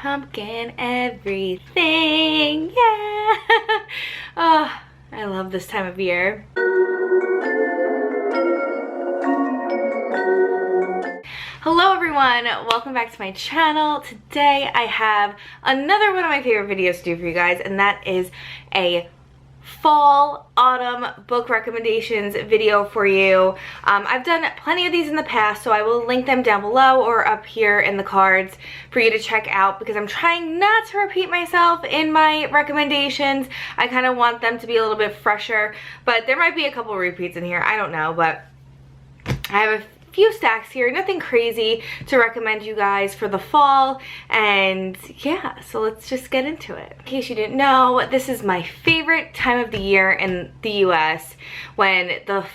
pumpkin everything, yeah. Oh, I love this time of year. Hello everyone, welcome back to my channel. Today I have another one of my favorite videos to do for you guys, and that is a fall autumn book recommendations video for you. I've done plenty of these in the past, so I will link them down below or up here in the cards for you to check out, because I'm trying not to repeat myself in my recommendations. I kind of want them to be a little bit fresher, but there might be a couple repeats in here, I don't know, but I have a few stacks here, nothing crazy to recommend you guys for the fall, and yeah, so let's just get into it. In case you didn't know, this is my favorite time of the year in the US, when the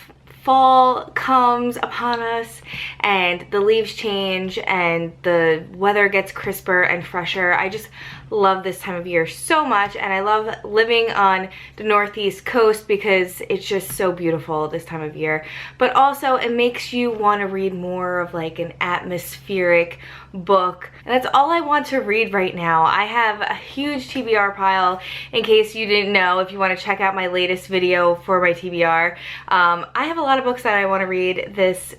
fall comes upon us and the leaves change and the weather gets crisper and fresher. I just love this time of year so much, and I love living on the northeast coast because it's just so beautiful this time of year. But also it makes you want to read more of like an atmospheric book, and that's all I want to read right now. I have a huge TBR pile, in case you didn't know, if you want to check out my latest video for my TBR. I have a lot of books that I want to read this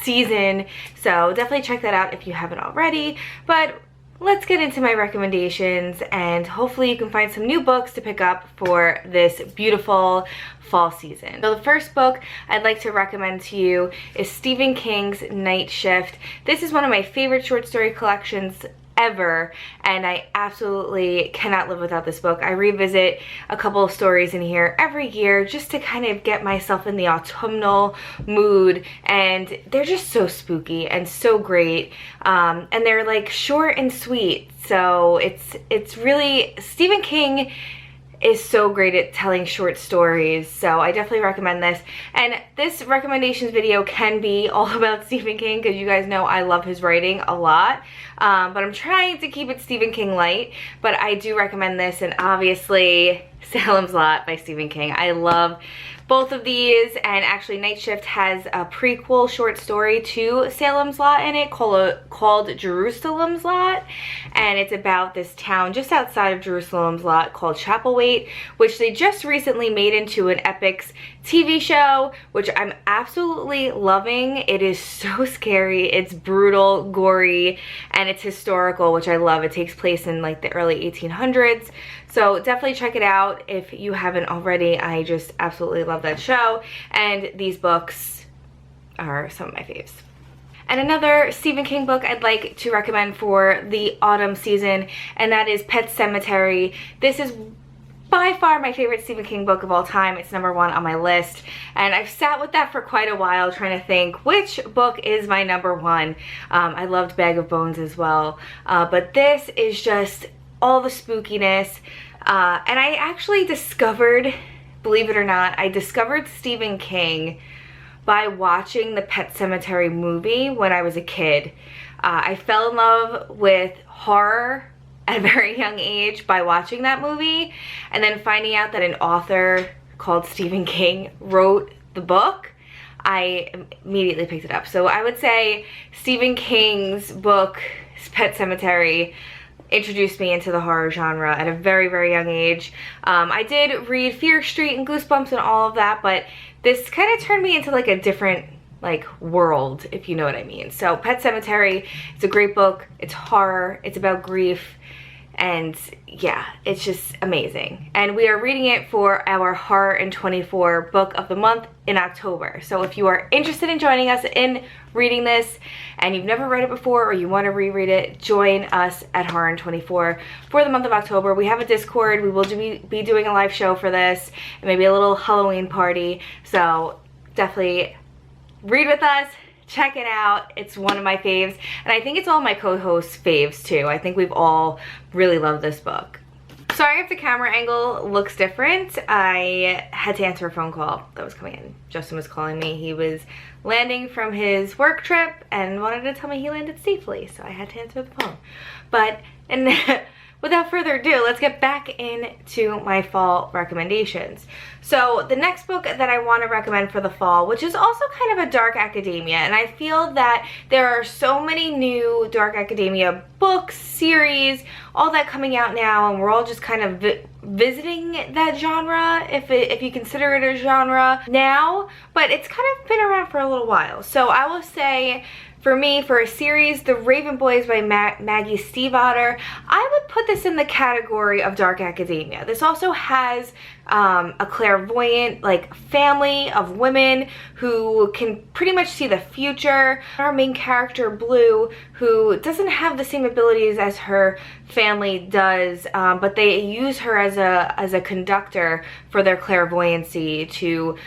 season, so definitely check that out if you haven't already. But let's get into my recommendations, and hopefully you can find some new books to pick up for this beautiful fall season. So the first book I'd like to recommend to you is Stephen King's Night Shift. This is one of my favorite short story collections ever, and I absolutely cannot live without this book. I revisit a couple of stories in here every year just to kind of get myself in the autumnal mood, and they're just so spooky and so great, and they're like short and sweet. So it's really, Stephen King is so great at telling short stories, so I definitely recommend this. And this recommendations video can be all about Stephen King, because you guys know I love his writing a lot, but I'm trying to keep it Stephen King light. But I do recommend this, and obviously Salem's Lot by Stephen King. I love both of these, and actually Night Shift has a prequel short story to Salem's Lot in it called Jerusalem's Lot, and it's about this town just outside of Jerusalem's Lot called Chapelwaite, which they just recently made into an Epix TV show, which I'm absolutely loving. It is so scary, it's brutal, gory, and it's historical, which I love. It takes place in like the early 1800s, so definitely check it out if you haven't already. I just absolutely love that show, and these books are some of my faves. And another Stephen King book I'd like to recommend for the autumn season, and that is Pet Sematary. This is by far my favorite Stephen King book of all time. It's #1 on my list, and I've sat with that for quite a while trying to think which book is my #1. I loved Bag of Bones as well, but this is just all the spookiness, and I actually discovered, believe it or not, I discovered Stephen King by watching the Pet Sematary movie when I was a kid. I fell in love with horror at a very young age by watching that movie, and then finding out that an author called Stephen King wrote the book, I immediately picked it up. So I would say Stephen King's book, Pet Sematary, introduced me into the horror genre at a very, very young age. I did read Fear Street and Goosebumps and all of that, but this kind of turned me into like a different like world, if you know what I mean. So Pet Sematary, it's a great book. It's horror, it's about grief, and yeah, it's just amazing. And we are reading it for our Horror in 24 book of the month in October. So if you are interested in joining us in reading this, and you've never read it before or you want to reread it, join us at Horror in 24 for the month of October. We have a Discord. We will be doing a live show for this, and maybe a little Halloween party. So definitely read with us. Check it out. It's one of my faves, and I think it's all my co-hosts' faves too. I think we've all really loved this book. Sorry if the camera angle looks different. I had to answer a phone call that was coming in. Justin was calling me. He was landing from his work trip and wanted to tell me he landed safely, so I had to answer the phone. But without further ado, let's get back into my fall recommendations. So the next book that I want to recommend for the fall, which is also kind of a dark academia, and I feel that there are so many new dark academia books, series, all that coming out now, and we're all just kind of visiting that genre, if you consider it a genre now, but it's kind of been around for a little while. So I will say, for me, for a series, The Raven Boys by Maggie Stiefvater, I would put this in the category of dark academia. This also has a clairvoyant like family of women who can pretty much see the future. Our main character, Blue, who doesn't have the same abilities as her family does, but they use her as a conductor for their clairvoyancy to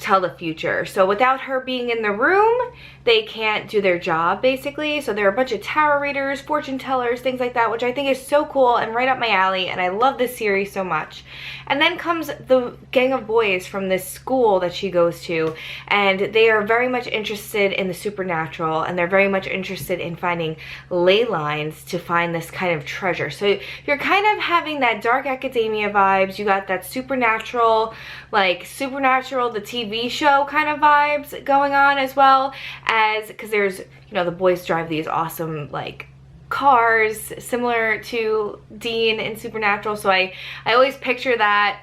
tell the future. So without her being in the room, they can't do their job, basically. So there are a bunch of tarot readers, fortune tellers, things like that, which I think is so cool and right up my alley, and I love this series so much. And then comes the gang of boys from this school that she goes to, and they are very much interested in the supernatural, and they're very much interested in finding ley lines to find this kind of treasure. So you're kind of having that dark academia vibes. You got that supernatural, like Supernatural, the TV show kind of vibes going on, as well as, because there's, you know, the boys drive these awesome like cars similar to Dean in Supernatural, so I always picture that.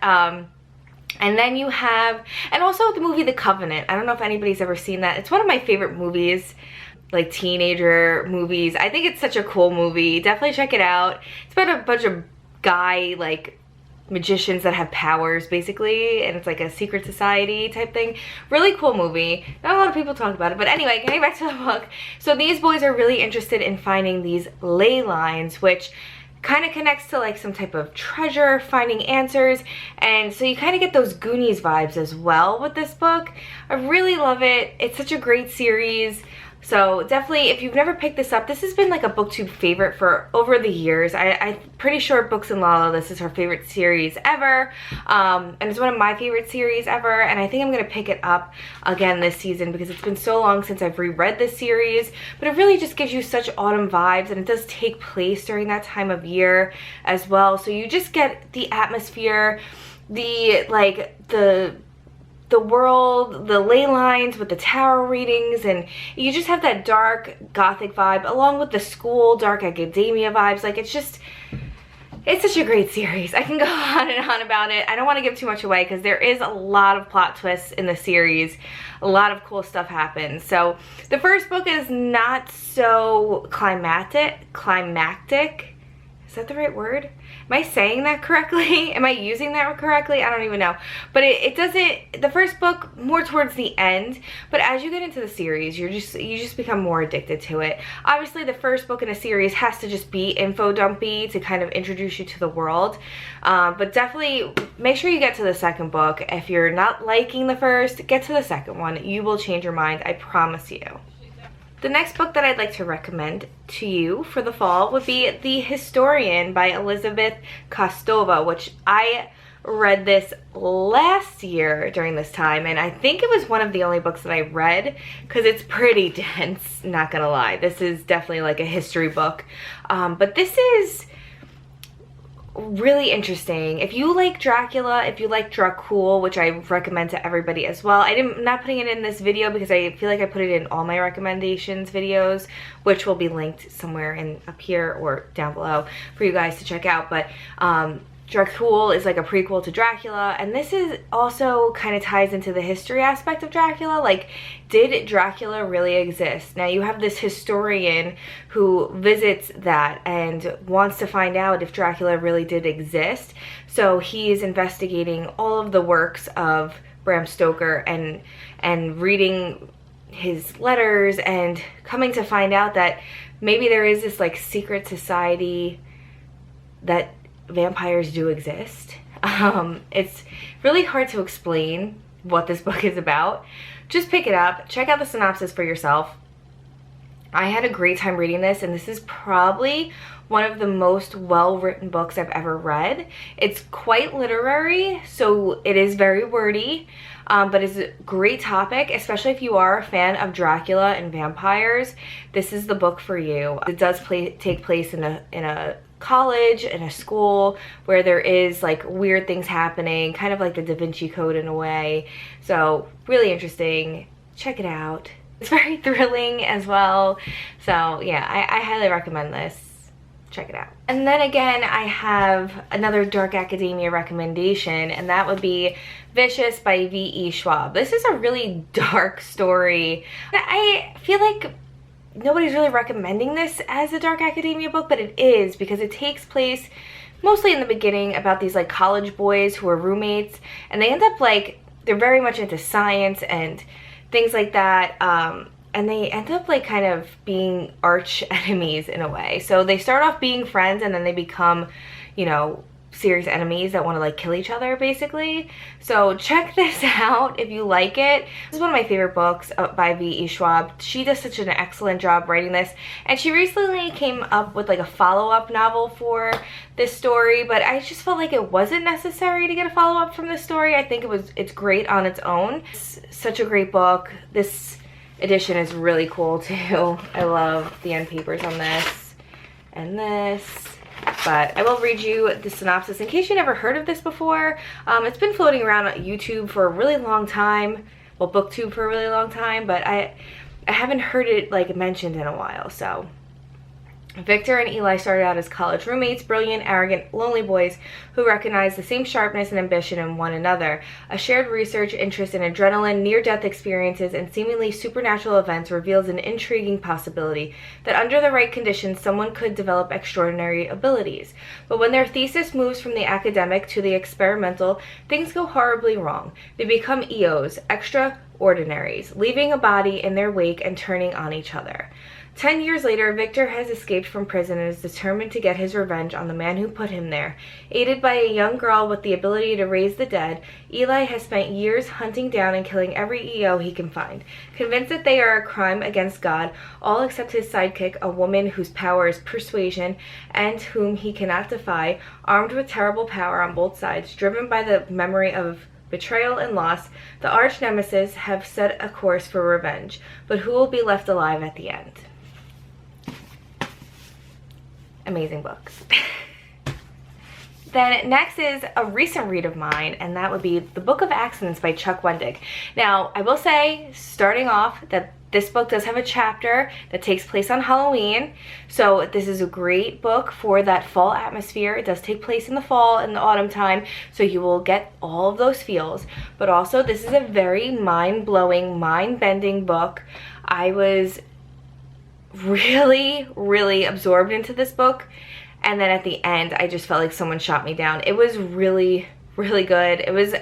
And then you have, and also the movie The Covenant. I don't know if anybody's ever seen that. It's one of my favorite movies, like teenager movies. I think it's such a cool movie. Definitely check it out. It's about a bunch of guy like magicians that have powers, basically, and it's like a secret society type thing. Really cool movie. Not a lot of people talk about it, but anyway, getting back to the book. So these boys are really interested in finding these ley lines, which kind of connects to like some type of treasure, finding answers, and so you kind of get those Goonies vibes as well with this book. I really love it. It's such a great series. So definitely, if you've never picked this up, this has been like a Booktube favorite for over the years. I'm pretty sure Books and Lala, this is her favorite series ever. And it's one of my favorite series ever. And I think I'm going to pick it up again this season because it's been so long since I've reread this series. But it really just gives you such autumn vibes, and it does take place during that time of year as well. So you just get the atmosphere, the world, the ley lines with the tarot readings, and you just have that dark gothic vibe along with the school dark academia vibes. Like, it's such a great series. I can go on and on about it. I don't want to give too much away because there is a lot of plot twists in the series. A lot of cool stuff happens. So the first book is not so climactic. Is that the right word? Am I saying that correctly? Am I using that correctly? I don't even know. But it doesn't, the first book more towards the end, but as you get into the series, you just become more addicted to it. Obviously, the first book in a series has to just be info dumpy to kind of introduce you to the world. But definitely make sure you get to the second book. If you're not liking the first, get to the second one. You will change your mind, I promise you. The next book that I'd like to recommend to you for the fall would be The Historian by Elizabeth Kostova, which I read this last year during this time, and I think it was one of the only books that I read because it's pretty dense, not gonna lie. This is definitely like a history book, but this is really interesting. If you like Dracula, if you like Dracul, which I recommend to everybody as well. I'm not putting it in this video because I feel like I put it in all my recommendations videos, which will be linked somewhere up here or down below for you guys to check out. But Dracul is like a prequel to Dracula, and this is also kind of ties into the history aspect of Dracula. Like, did Dracula really exist? Now you have this historian who visits that and wants to find out if Dracula really did exist. So he's investigating all of the works of Bram Stoker and reading his letters and coming to find out that maybe there is this like secret society that vampires do exist. It's really hard to explain what this book is about. Just pick it up, check out the synopsis for yourself. I had a great time reading this, and this is probably one of the most well-written books I've ever read. It's quite literary, so it is very wordy, but it's a great topic, especially if you are a fan of Dracula and vampires. This is the book for you. It does take place in a college and a school where there is like weird things happening, kind of like the Da Vinci Code in a way. So really interesting. Check it out. It's very thrilling as well. So yeah, I highly recommend this. Check it out. And then again, I have another dark academia recommendation, and that would be Vicious by V.E. Schwab. This is a really dark story. I feel like nobody's really recommending this as a dark academia book, but it is, because it takes place mostly in the beginning about these like college boys who are roommates, and they end up like, they're very much into science and things like that. And they end up like kind of being arch enemies in a way. So they start off being friends and then they become, you know, serious enemies that want to like kill each other basically. So check this out if you like it. This is one of my favorite books by V.E. Schwab. She does such an excellent job writing this, and she recently came up with like a follow-up novel for this story, but I just felt like it wasn't necessary to get a follow-up from this story. I think it's great on its own. It's such a great book. This edition is really cool too. I love the end papers on this and this. But I will read you the synopsis in case you never heard of this before. It's been floating around on YouTube for a really long time. Well, Booktube for a really long time, but I haven't heard it like mentioned in a while. So Victor and Eli started out as college roommates, brilliant, arrogant, lonely boys who recognize the same sharpness and ambition in one another. A shared research interest in adrenaline, near-death experiences, and seemingly supernatural events reveals an intriguing possibility that under the right conditions, someone could develop extraordinary abilities. But when their thesis moves from the academic to the experimental, things go horribly wrong. They become EOs, extraordinaries, leaving a body in their wake and turning on each other. 10 years later, Victor has escaped from prison and is determined to get his revenge on the man who put him there. Aided by a young girl with the ability to raise the dead, Eli has spent years hunting down and killing every EO he can find. Convinced that they are a crime against God, all except his sidekick, a woman whose power is persuasion and whom he cannot defy, armed with terrible power on both sides, driven by the memory of betrayal and loss, the arch nemesis have set a course for revenge. But who will be left alive at the end? Amazing book. Then next is a recent read of mine, and that would be The Book of Accidents by Chuck Wendig. Now, I will say, starting off, that this book does have a chapter that takes place on Halloween, so this is a great book for that fall atmosphere. It does take place in the fall and the autumn time, so you will get all of those feels. But also, this is a very mind-blowing, mind-bending book. I was really absorbed into this book, and then at the end I just felt like someone shot me down. It was really good. It was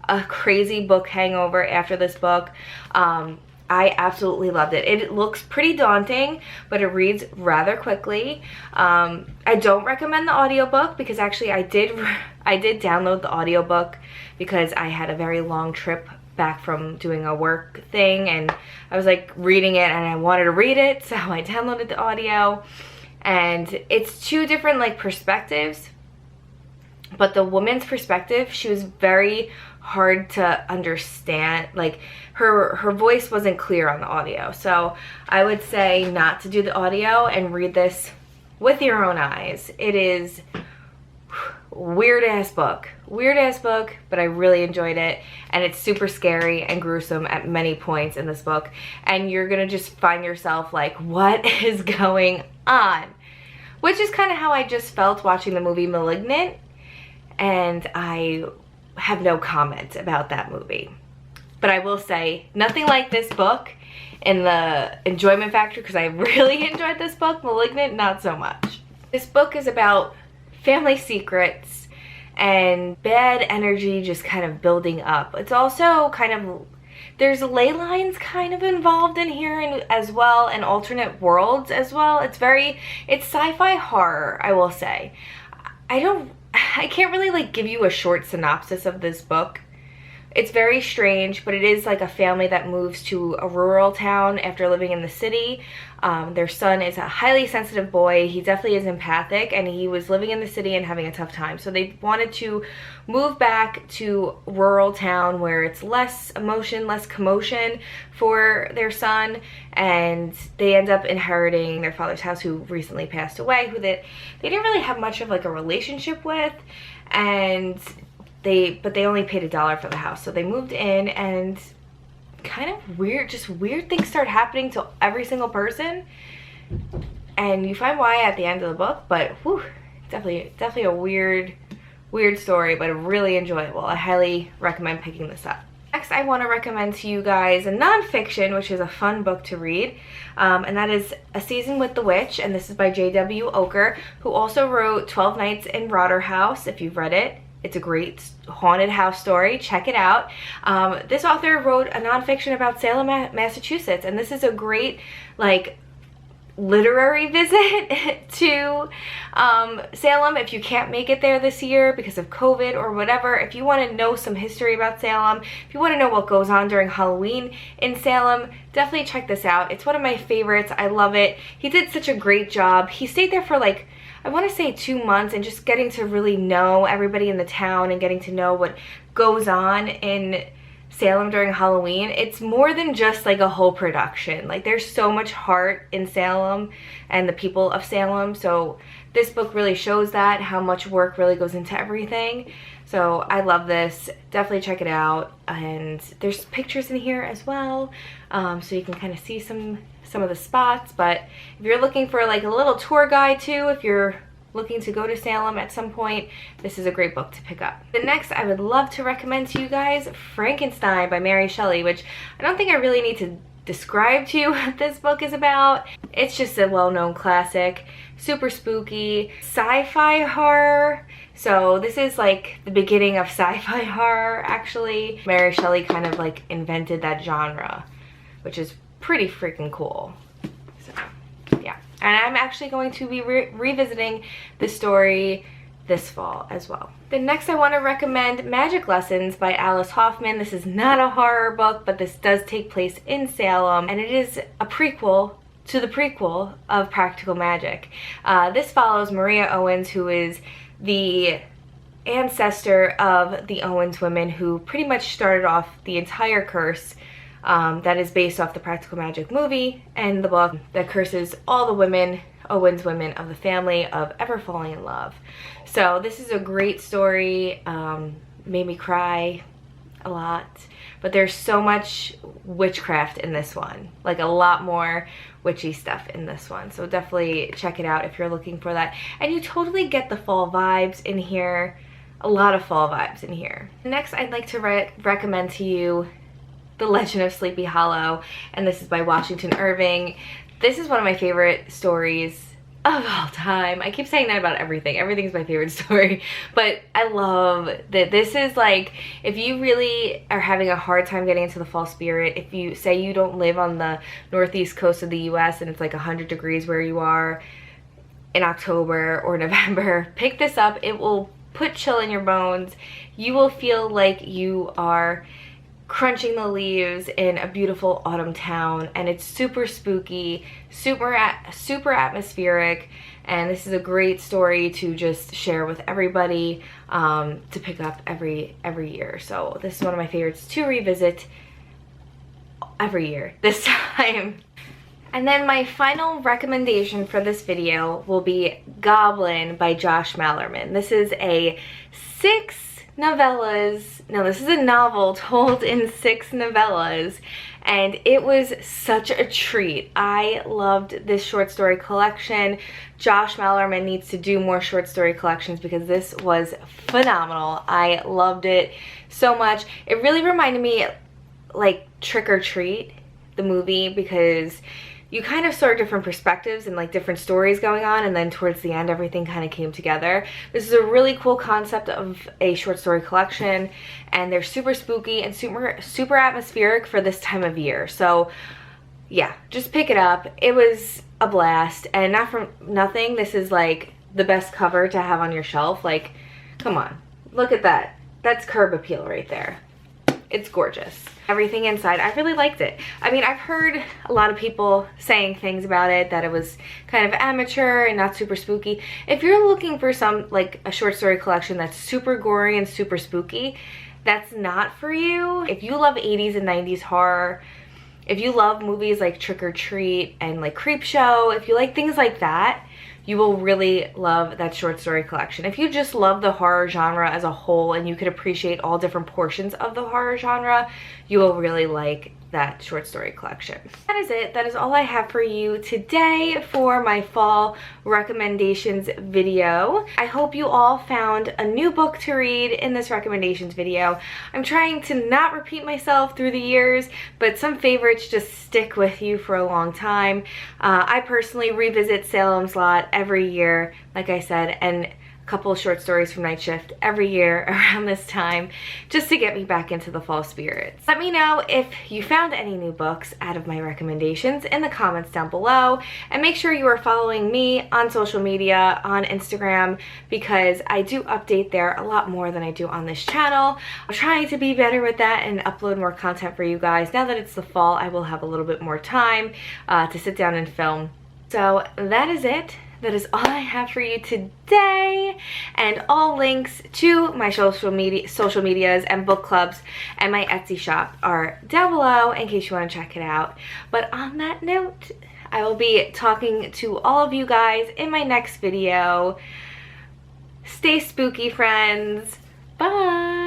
a crazy book hangover after this book. I absolutely loved it. It looks pretty daunting, but it reads rather quickly. I don't recommend the audiobook because actually I did download the audiobook because I had a very long trip back from doing a work thing, and I was like reading it and I wanted to read it, so I downloaded the audio. And it's two different like perspectives, but the woman's perspective, she was very hard to understand. Like her voice wasn't clear on the audio, so I would say not to do the audio and read this with your own eyes. It is weird ass book, but I really enjoyed it, and it's super scary and gruesome at many points in this book, and you're gonna just find yourself like, what is going on? Which is kind of how I just felt watching the movie Malignant, and I have no comment about that movie. But I will say, nothing like this book in the enjoyment factor, because I really enjoyed this book. Malignant, not so much. This book is about family secrets and bad energy just kind of building up. It's also kind of, there's ley lines kind of involved in here as well, and alternate worlds as well. It's sci-fi horror, I will say. I can't really like give you a short synopsis of this book, It's very strange, but it is like a family that moves to a rural town after living in the city. Their son is a highly sensitive boy. He definitely is empathic, and he was living in the city and having a tough time. So they wanted to move back to rural town where it's less emotion, less commotion for their son, and they end up inheriting their father's house, who recently passed away, who they didn't really have much of like a relationship with, and but they only paid $1 for the house. So they moved in, and kind of weird things start happening to every single person, and you find why at the end of the book. But whew, definitely a weird story, but really enjoyable. I highly recommend picking this up. Next, I want to recommend to you guys a nonfiction, which is a fun book to read, and that is A Season with the Witch, and this is by J.W. Oker, who also wrote 12 Nights in Rotherhouse, if you've read it. It's a great haunted house story. Check it out. This author wrote a nonfiction about Salem, Massachusetts, and this is a great, like, literary visit to Salem. If you can't make it there this year because of COVID or whatever, if you want to know some history about Salem, if you want to know what goes on during Halloween in Salem, definitely check this out. It's one of my favorites. I love it. He did such a great job. He stayed there for like, I want to say 2 months, and just getting to really know everybody in the town and getting to know what goes on in Salem during Halloween. It's more than just like a whole production. Like, there's so much heart in Salem and the people of Salem. So this book really shows that, how much work really goes into everything. So I love this. Definitely check it out. And there's pictures in here as well, so you can kind of see some of the spots. But if you're looking for like a little tour guide too, if you're looking to go to Salem at some point, this is a great book to pick up. The next I would love to recommend to you guys, Frankenstein by Mary Shelley, which I don't think I really need to describe to you what this book is about. It's just a well-known classic, super spooky, sci-fi horror. So this is like the beginning of sci-fi horror, actually. Mary Shelley kind of like invented that genre, which is pretty freaking cool. So yeah, and I'm actually going to be revisiting this story this fall as well. The next I want to recommend Magic Lessons by Alice Hoffman. This is not a horror book, but this does take place in Salem, and it is a prequel to the prequel of Practical Magic. This follows Maria Owens, who is the ancestor of the Owens women, who pretty much started off the entire curse that is based off the Practical Magic movie and the book that curses all the women, Owens women of the family, of ever falling in love. So this is a great story. Made me cry a lot, but there's so much witchcraft in this one, like a lot more witchy stuff in this one. So definitely check it out if you're looking for that. And you totally get the fall vibes in here, a lot of fall vibes in here. Next, I'd like to recommend to you The Legend of Sleepy Hollow, and this is by Washington Irving. This is one of my favorite stories of all time. I keep saying that about everything. Everything's my favorite story, but I love that this is like, if you really are having a hard time getting into the fall spirit, if you say you don't live on the northeast coast of the US and it's like 100 degrees where you are in October or November, pick this up. It will put chill in your bones. You will feel like you are crunching the leaves in a beautiful autumn town, and it's super spooky, super atmospheric, and this is a great story to just share with everybody, to pick up every year. So this is one of my favorites to revisit every year this time. And then my final recommendation for this video will be Goblin by Josh Malerman. This is a this is a novel told in 6 novellas, and it was such a treat. I loved this short story collection. Josh Malerman needs to do more short story collections because this was phenomenal. I loved it so much. It really reminded me like Trick or Treat, the movie, because you kind of saw different perspectives and like different stories going on, and then towards the end everything kind of came together. This is a really cool concept of a short story collection, and they're super spooky and super atmospheric for this time of year. So yeah, just pick it up. It was a blast, and not for nothing, this is like the best cover to have on your shelf. Like, come on, look at that. That's curb appeal right there. It's gorgeous. Everything inside, I really liked it. I mean, I've heard a lot of people saying things about it, that it was kind of amateur and not super spooky. If you're looking for some, like a short story collection that's super gory and super spooky, that's not for you. If you love 80s and 90s horror, if you love movies like Trick or Treat and like Creepshow, if you like things like that, you will really love that short story collection. If you just love the horror genre as a whole and you could appreciate all different portions of the horror genre, you will really like that short story collection. That is it. That is all I have for you today for my fall recommendations video. I hope you all found a new book to read in this recommendations video. I'm trying to not repeat myself through the years, but some favorites just stick with you for a long time. I personally revisit Salem's Lot every year, like I said, and couple of short stories from Night Shift every year around this time, just to get me back into the fall spirits. Let me know if you found any new books out of my recommendations in the comments down below, and make sure you are following me on social media, on Instagram, because I do update there a lot more than I do on this channel. I'm trying to be better with that and upload more content for you guys. Now that it's the fall, I will have a little bit more time to sit down and film. So that is it. That is all I have for you today, and all links to my social medias and book clubs and my Etsy shop are down below in case you want to check it out. But on that note, I will be talking to all of you guys in my next video. Stay spooky, friends. Bye.